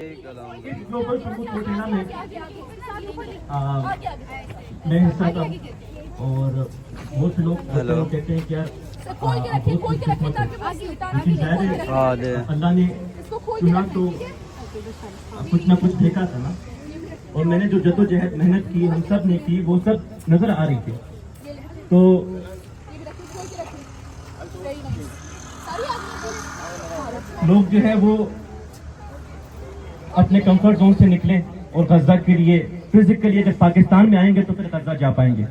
Global समूह प्रोटेना में मैं हिस्सा था और बहुत से लोग कहते हैं कि यार लेकिन अल्लाह ने चुना तो कुछ ना कुछ देखा था ना, और मैंने जो जद्दोजहद मेहनत की हम सब ने की वो सब नजर आ रही थी। तो लोग जो है वो अपने कंफर्ट जोन से निकले और गजा के लिए फिजिकली अगर पाकिस्तान में आएंगे तो फिर गजा जा पाएंगे।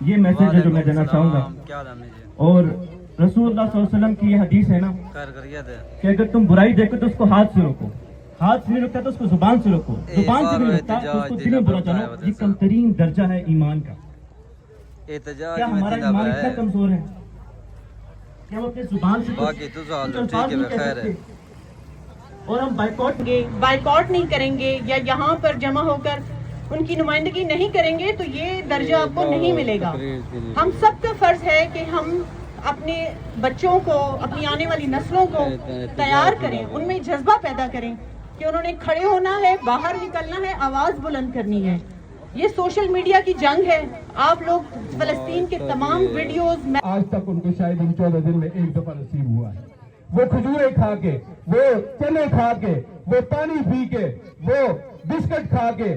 ये मैसेज है जो मैं देना चाहूंगा। और रसूलुल्लाह सल्लल्लाहु अलैहि वसल्लम की ये हदीस है ना कि अगर तुम बुराई देखो तो उसको हाथ से रोको, हाथ से नहीं रोकता तो उसको जुबान से रोको, जुबान से नहीं रोकता तो उसको दिल में बुरा जानो। ये कमतरीन दर्जा है ईमान का। क्या हमारा ईमान इतना कमजोर है कि हम अपने जुबान से और हम बाइकॉट नहीं करेंगे या यहाँ पर जमा होकर उनकी नुमाइंदगी नहीं करेंगे तो ये दर्जा आपको नहीं मिलेगा। हम सबका फर्ज है कि हम अपने बच्चों को, अपनी आने वाली नस्लों को तैयार करें, उनमें जज्बा पैदा करें कि उन्होंने खड़े होना है, बाहर निकलना है, आवाज बुलंद करनी है। ये सोशल मीडिया की जंग है। आप लोग फलस्तीन के तमाम वीडियोस आज तक उनको शायद इन 14 दिन में एक दफा नसीब हुआ है। वो खजूरें खा के, वो चने खा के, वो पानी पी के, वो बिस्किट खा के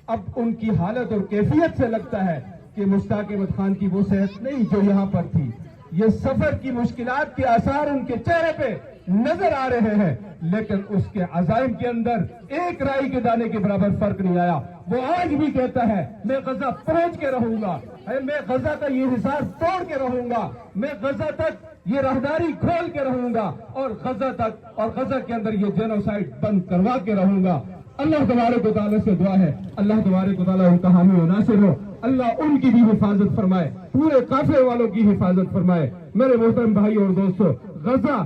अब उनकी हालत और कैफियत से लगता है कि मुश्ताक अहमद खान की वो सेहत नहीं जो यहाँ पर थी। ये सफर की मुश्किलात के आसार उनके चेहरे पे नजर आ रहे हैं, लेकिन उसके अज़ाइम के अंदर एक राई के दाने के बराबर फर्क नहीं आया। वो आज भी कहता है मैं गजा पहुंच के रहूंगा, मैं गजा का ये हिसार तोड़ के रहूंगा, मैं गजा तक ये राहदारी खोल के रहूंगा और गजा तक और गजा के अंदर ये जेनोसाइड बंद करवा के रहूंगा। अल्लाह तबारक व तआला से दुआ है, अल्लाह तबारक व तआला उनका हामी व नासिर हो, अल्लाह उनकी भी हिफाजत फरमाए, पूरे काफिले वालों की हिफाजत फरमाए। मेरे मोहतरम भाई और दोस्तों, गजा,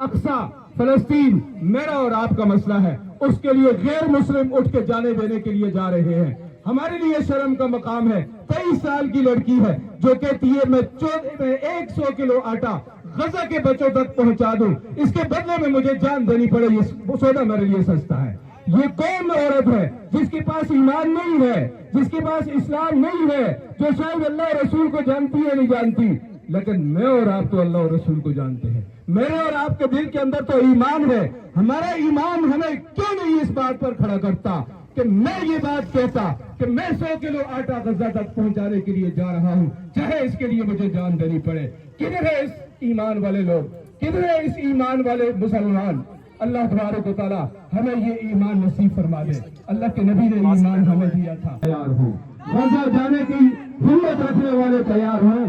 अक्सा, फलस्तीन मेरा और आपका मसला है। उसके लिए गैर मुस्लिम उठ के जाने देने के लिए जा रहे हैं। हमारे लिए शर्म का मकाम है। 23 साल की लड़की है जो कहती है मैं 100 किलो आटा गजा के बच्चों तक पहुंचा दूं, इसके बदले में मुझे जान देनी पड़े, ये सौदा मेरे लिए सस्ता है। ये कौन औरत है जिसके पास ईमान नहीं है, जिसके पास इस्लाम नहीं है, जो शायद अल्लाह रसूल को जानती है नहीं जानती, लेकिन मैं और आप तो अल्लाह और रसूल को जानते हैं। मेरे और आपके दिल के अंदर तो ईमान है। हमारा ईमान हमें क्यों नहीं इस बात पर खड़ा करता कि मैं ये बात कहता कि मैं 100 किलो आटा गजा तक पहुंचाने के लिए जा रहा हूं, चाहे इसके लिए मुझे जान देनी पड़े। किधर है इस ईमान वाले लोग, किधर है इस ईमान वाले मुसलमान? अल्लाह तबारक व तआला हमें ये ईमान नसीब फरमा दे। अल्लाह के नबी ने ईमान हमें दिया था। तैयार हो, गजा जाने की हिम्मत रखने वाले तैयार हो।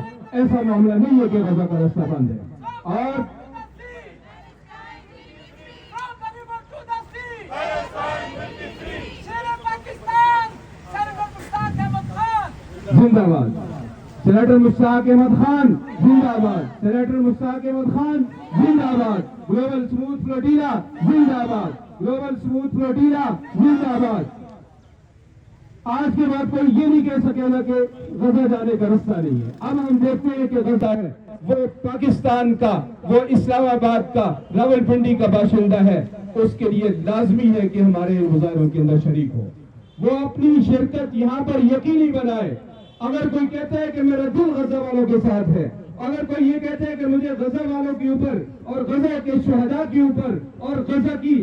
ऐसा मामला नहीं है कि गजा का रास्ता बंद है। और जिंदाबाद सेनेटर मुश्ताक अहमद खान, जिंदाबाद सेनेटर मुश्ताक अहमद खान, जिंदाबाद ग्लोबल स्मूथ फ्लोटिला, जिंदाबाद ग्लोबल स्मूथ फ्लोटिला, जिंदाबाद। आज के बाद कोई ये नहीं कह सकेगा कि गजा जाने का रास्ता नहीं है। अब हम देखते हैं कि गजा है वो पाकिस्तान का, वो इस्लामाबाद का, रावलपिंडी का बाशिंदा है। उसके लिए लाजमी है कि हमारे मुजाहिरों के अंदर शरीक हो, वो अपनी शिरकत यहाँ पर यकीनी बनाए। अगर कोई कहता है कि मेरा दिल गजा वालों के साथ है, अगर कोई ये कहता है कि मुझे गजा वालों के ऊपर और गजा के शुहदा के ऊपर और गजा की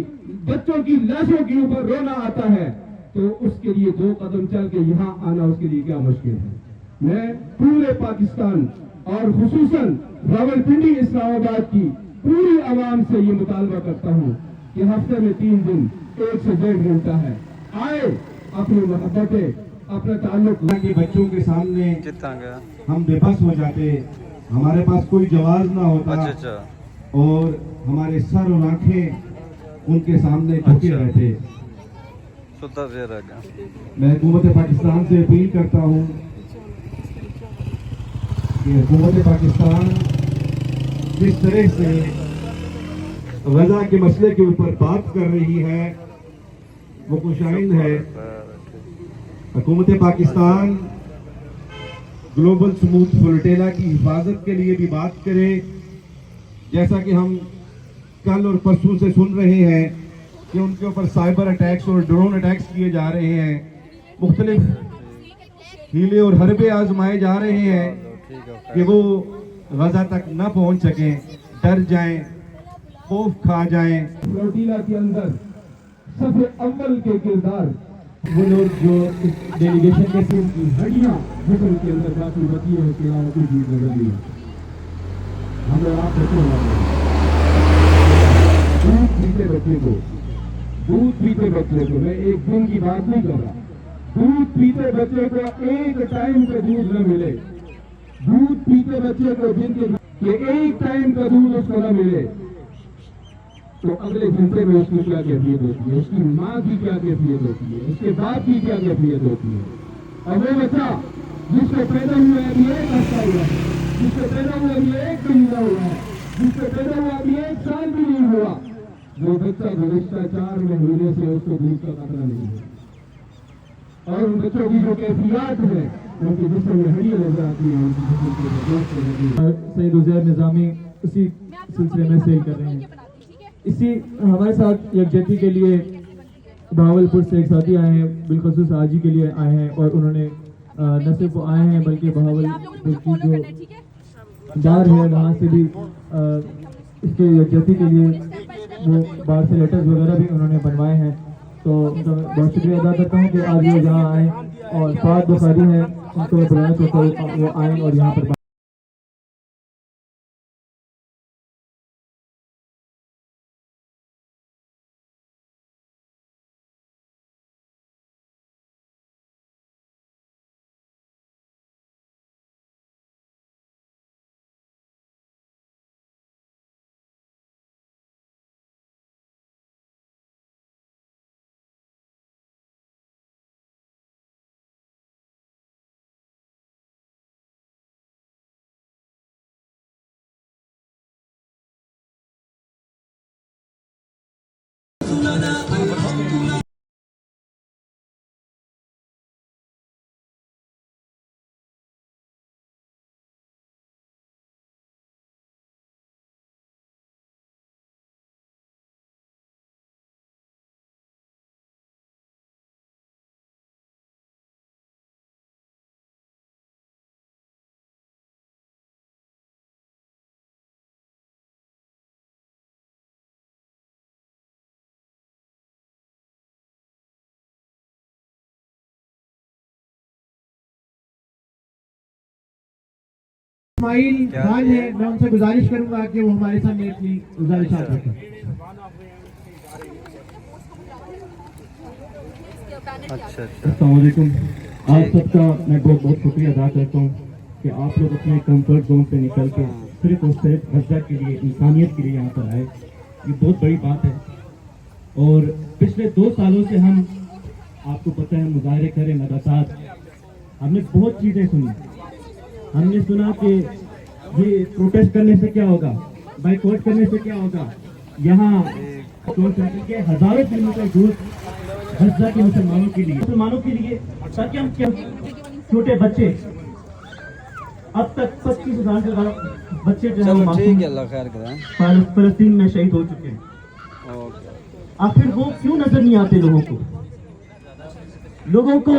बच्चों की लाशों के ऊपर रोना आता है, तो उसके लिए 2 कदम चल के यहाँ आना उसके लिए क्या मुश्किल है। मैं पूरे पाकिस्तान और खुसूसन रावलपिंडी इस्लामाबाद की पूरी आवाम से ये मुतालबा करता हूँ कि हफ्ते में 3 दिन 1 से 1.5 घंटा है, आए अपनी मोहब्बतें, अपने ताल्लुक के बच्चों के सामने हम बेबस हो जाते, हमारे पास कोई जवाब ना होता। और हमारे सर और आंखें उनके सामने झुके रहते। मैं हुकूमत पाकिस्तान से अपील करता हूँ कि हुकूमत पाकिस्तान जिस तरह से गजा के मसले के ऊपर बात कर रही है वो खुशाइन है। हुकूमत पाकिस्तान ग्लोबल स्मूथ फ्लोटिला की हिफाजत के लिए भी बात करे, जैसा कि हम कल और परसों से सुन रहे हैं कि کہ ان کے اوپر سائبر اٹیکس اور ڈرون اٹیکس کیے جا رہے ہیں، مختلف ہیلے اور حربے آزمائے جا رہے ہیں کہ وہ غزہ تک نہ پہنچ سکیں، ڈر جائیں، خوف کھا جائیں۔ فلوٹیلا کے اندر سب اول کے کردار وہ لوگ جو اس ڈیلیگیشن کے سن کی ہڈیاں جسم کے اندر داخل ہوتی ہے، اس کے علاوہ کوئی چیز نظر نہیں آتی۔ ہم لوگ آپ بچوں دودھ پیتے بچے کو، دودھ پیتے بچے کو، میں ایک دن کی بات نہیں کر رہا، دودھ پیتے بچے کو ایک ٹائم کا دودھ نہ ملے، دودھ پیتے بچے کو دن کے ایک ٹائم کا دودھ اس کو نہ ملے تو اگلے گھنٹے میں اس کی کیا کیفیت ہوتی ہے، اس کی ماں کی کیا کیفیت ہوتی ہے، اس کے باپ کی کیا کیفیت ہوتی ہے۔ اور وہ بچہ جس کو پیدا ہوا ہے ابھی ایک ہفتہ ہوا ہے، جس کو پیدا ہوا ابھی ایک مہینہ ہوا ہے، جس کو پیدا ہوا ابھی ایک سال بھی نہیں ہوا، وہ بچہ گزشتہ 4 مہینے سے اس کو دودھ کا خطرہ نہیں ہے۔ اور ان بچوں کی جو کیفیات ہے ان کے جسم میں ہڈیاں نظر آتی ہیں، ان کی جسم کے سید عزیر نظامی اسی سلسلے میں سیل کر رہے ہیں۔ اسی ہمارے ساتھ یکجہتی کے لیے بہاولپور سے ایک ساتھی آئے ہیں، بالخصوص حاجی کے لیے آئے ہیں، اور انہوں نے نہ صرف وہ آئے ہیں بلکہ بہاولپور کی جو دار ہے وہاں سے بھی اس کے یکجہتی کے لیے وہ باہر سے لیٹرز وغیرہ بھی انہوں نے بنوائے ہیں، تو ان کا بہت شکریہ ادا کرتا ہوں کہ آج وہ یہاں آئیں، اور فہد بخاری ہیں ان کو بلانا چاہتا ہوں وہ آئیں اور یہاں پر اسماعیل خان ہے، میں ان سے گزارش کروں گا کہ وہ ہمارے سامنے اپنی گزارشات رکھیں۔ السلام علیکم، آپ سب کا میں بہت بہت شکریہ ادا کرتا ہوں کہ آپ لوگ اپنے کمفرٹ زون سے نکل کے صرف اور صرف غزہ کے لیے، انسانیت کے لیے یہاں پر آئے، یہ بہت بڑی بات ہے۔ اور پچھلے 2 سالوں سے ہم آپ کو پتہ ہے مظاہرے کریں لگاتار، ہم نے بہت چیزیں سنی، ہم نے سنا کہ یہ پروٹیسٹ کرنے سے کیا ہوگا، بائیکاٹ کرنے سے کیا ہوگا، یہاں ہزاروں کلومیٹر دور غزہ کے مسلمانوں کے لیے تاکہ ہم کیا چھوٹے بچے، اب تک 25,000 بچے جو ہیں فلسطین میں شہید ہو چکے ہیں۔ آخر وہ کیوں نظر نہیں آتے لوگوں کو